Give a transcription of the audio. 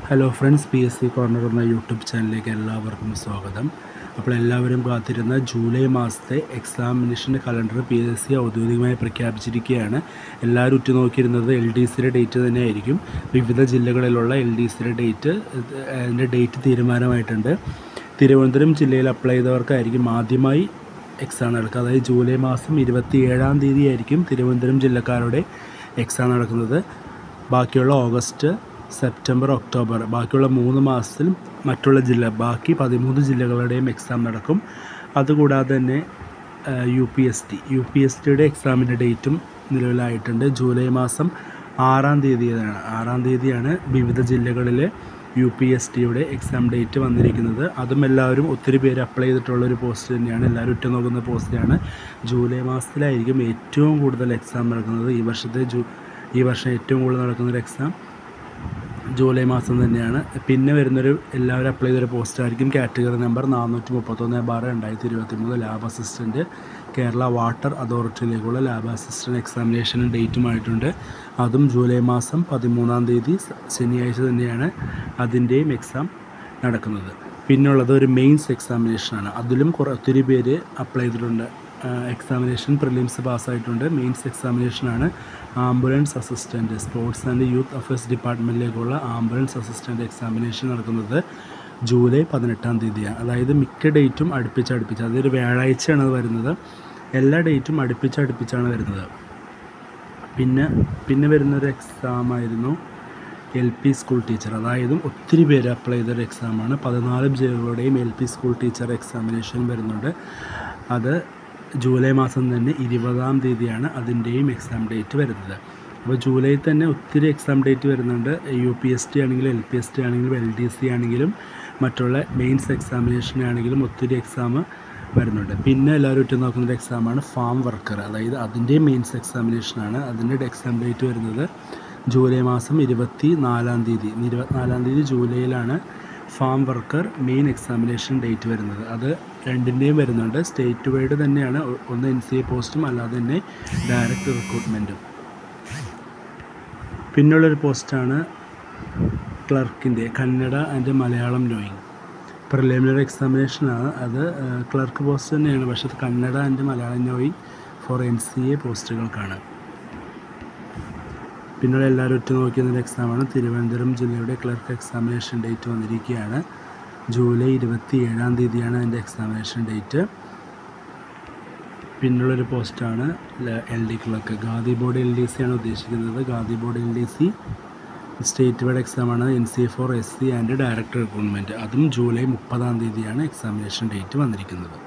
Hello friends, PSC corner എന്ന YouTube ചാനലിലേക്ക് എല്ലാവർക്കും സ്വാഗതം. അപ്പോൾ എല്ലാവരും കാത്തിരുന്ന ജൂലൈ മാസത്തെ എക്സാമിനേഷൻ്റെ കലണ്ടർ PSC ഔദ്യോഗികമായി പ്രഖ്യാപിച്ചിരിക്കുകയാണ്. എല്ലാവരും ഉറ്റുനോക്കിയിരുന്നത് LDCയുടെ ഡേറ്റ് തന്നെയായിരിക്കും. വിവിധ ജില്ലകളിലുള്ള LDCയുടെ അതിൻ്റെ ഡേറ്റ് തീരുമാനമായിട്ടുണ്ട്. തിരുവനന്തപുരം ജില്ലയിൽ അപ്ലൈ ചെയ്തവർക്കായിരിക്കും ആദ്യമായി എക്സാം നടക്കുക. അതായത് ജൂലൈ മാസം 27-ാം തീയതി ആയിരിക്കും തിരുവനന്തപുരം ജില്ലക്കാരുടെ എക്സാം നടക്കുന്നത്. ബാക്കിയുള്ള ഓഗസ്റ്റ്, സെപ്റ്റംബർ, ഒക്ടോബർ, ബാക്കിയുള്ള 3 മാസത്തിൽ മറ്റുള്ള ബാക്കി 13 ജില്ലകളുടെയും എക്സാം നടക്കും. അതുകൂടാതെ തന്നെ UPSCയുടെ എക്സാമിൻ്റെ ഡേറ്റും നിലവിലായിട്ടുണ്ട്. ജൂലൈ മാസം 6-ാം തീയതിയാണ് വിവിധ ജില്ലകളിലെ UPSCയുടെ എക്സാം ഡേറ്റ് വന്നിരിക്കുന്നത്. അതും എല്ലാവരും ഒത്തിരി പേര് അപ്ലൈ ചെയ്തിട്ടുള്ളൊരു പോസ്റ്റ് തന്നെയാണ്. എല്ലാവരും ഉറ്റുനോക്കുന്ന പോസ്റ്റാണ്. ജൂലൈ മാസത്തിലായിരിക്കും ഏറ്റവും കൂടുതൽ എക്സാം നടക്കുന്നത്. ഈ വർഷം ഏറ്റവും കൂടുതൽ നടക്കുന്നൊരു എക്സാം ജൂലൈ മാസം തന്നെയാണ്. പിന്നെ എല്ലാവരും അപ്ലൈ ചെയ്തൊരു പോസ്റ്റായിരിക്കും category number 431/2023 lab assistant Kerala water അതോറിറ്റിയിലേക്കുള്ള ലാബ് അസിസ്റ്റൻറ്റ് എക്സാമിനേഷനും ഡേറ്റുമായിട്ടുണ്ട്. അതും ജൂലൈ മാസം 13-ാം തീയതി ശനിയാഴ്ച തന്നെയാണ് അതിൻ്റെയും എക്സാം നടക്കുന്നത്. പിന്നുള്ളത് ഒരു മെയിൻസ് എക്സാമിനേഷനാണ്. അതിലും ഒത്തിരി പേര് അപ്ലൈ ചെയ്തിട്ടുണ്ട്. എക്സാമിനേഷൻ പ്രിലിംസ് പാസ്സായിട്ടുണ്ട്. മെയിൻസ് എക്സാമിനേഷനാണ് ambulance assistant, sports and youth affairs ഡിപ്പാർട്ട്മെൻറ്റിലേക്കുള്ള ആംബുലൻസ് അസിസ്റ്റൻറ്റ് എക്സാമിനേഷൻ നടക്കുന്നത് ജൂലൈ 18-ാം തീയതിയാണ്. അതായത് മിക്ക ഡേറ്റും അടുപ്പിച്ച് അതൊരു വ്യാഴാഴ്ചയാണ് അത് വരുന്നത്. എല്ലാ ഡേറ്റും അടുപ്പിച്ചാണ് വരുന്നത്. പിന്നെ വരുന്നൊരു എക്സാമായിരുന്നു LP സ്കൂൾ ടീച്ചർ. അതായത് ഒത്തിരി പേര് അപ്ലൈ ചെയ്തൊരു എക്സാമാണ്. 14 ജില്ലകളുടെയും LP സ്കൂൾ ടീച്ചർ എക്സാമിനേഷൻ വരുന്നുണ്ട്. അത് ജൂലൈ മാസം തന്നെ 20-ാം തീയതിയാണ് അതിൻ്റെയും എക്സാം ഡേറ്റ് വരുന്നത്. അപ്പോൾ ജൂലൈ തന്നെ ഒത്തിരി എക്സാം ഡേറ്റ് വരുന്നുണ്ട്. UPSC ആണെങ്കിലും LPSC ആണെങ്കിലും LDC ആണെങ്കിലും മറ്റുള്ള മെയിൻസ് എക്സാമിനേഷനാണെങ്കിലും ഒത്തിരി എക്സാം വരുന്നുണ്ട്. പിന്നെ എല്ലാവരും ഉറ്റുനോക്കുന്നൊരു എക്സാമാണ് ഫാം വർക്കർ. അതായത് അതിൻ്റെയും മെയിൻസ് എക്സാമിനേഷനാണ്. അതിൻ്റെ എക്സാം ഡേറ്റ് വരുന്നത് ജൂലൈ മാസം 24-ാം തീയതി ജൂലൈയിലാണ് farm worker main examination date വരുന്നത്. അത് രണ്ടിൻ്റെയും വരുന്നുണ്ട്. സ്റ്റേറ്റ് വൈഡ് തന്നെയാണ്. ഒന്ന് NCA പോസ്റ്റും അല്ലാതെ തന്നെ ഡയറക്റ്റ് റിക്രൂട്ട്മെൻറ്റും. പിന്നുള്ളൊരു പോസ്റ്റാണ് ക്ലർക്കിൻ്റെ Kannada and Malayalam knowing. Preliminary എക്സാമിനേഷനാണ്. അത് ക്ലർക്ക് പോസ്റ്റ് തന്നെയാണ്. പക്ഷേ അത് Kannada and Malayalam knowing for NCA പോസ്റ്റുകൾക്കാണ്. പിന്നീട് എല്ലാവരും ഉറ്റുനോക്കിയൊരു എക്സാമാണ് തിരുവനന്തപുരം ജില്ലയുടെ ക്ലർക്ക് എക്സാമിനേഷൻ ഡേറ്റ് വന്നിരിക്കുകയാണ്. ജൂലൈ 27-ാം തീയതിയാണ് അതിൻ്റെ എക്സാമിനേഷൻ ഡേറ്റ്. പിന്നുള്ളൊരു പോസ്റ്റാണ് LD clerk. Gandhi board LDC ആണ് ഉദ്ദേശിക്കുന്നത്. Gandhi board LDC state wide എക്സാമാണ്. NCA for SC and direct recruitment. അതും ജൂലൈ 30-ാം തീയതിയാണ് എക്സാമിനേഷൻ ഡേറ്റ് വന്നിരിക്കുന്നത്.